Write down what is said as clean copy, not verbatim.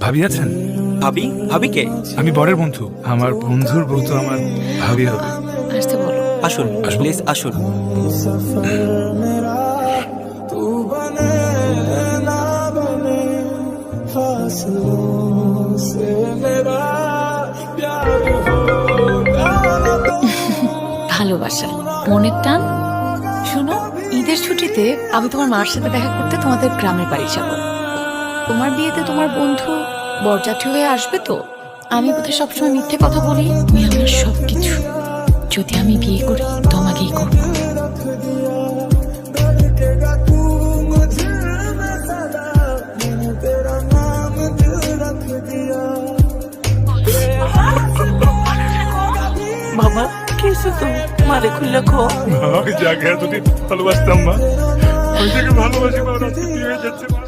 ভাবি আছেন? ভাবি? ভাবি কে? আমি বরের বন্ধু। আমার বন্ধুর বউ তো আমার ভাবি হবে। আসতে বলো। আসুন প্লিজ আসুন। ভালোবাসা, মনের টান। শোনো, ঈদের ছুটিতে আমি তোমার মার সাথে দেখা করতে তোমাদের গ্রামের বাড়ি যাব। তোমার বিয়েতে তোমার বন্ধু বরযাত্রী হয়ে আসবে তো। আমি বোধহয় সবসময় মিথ্যে কথা বলি, তুমি আমার সবকিছু। যদি আমি বিয়ে করি তোমাকেই করবো। বাবা কিছু তো মারে খুললে খো। আমি যাকে এতদিন ভালোবাসতাম মা, ওই থেকে ভালোবাসি মা, রাতে বিয়ে হয়ে যাচ্ছে মা।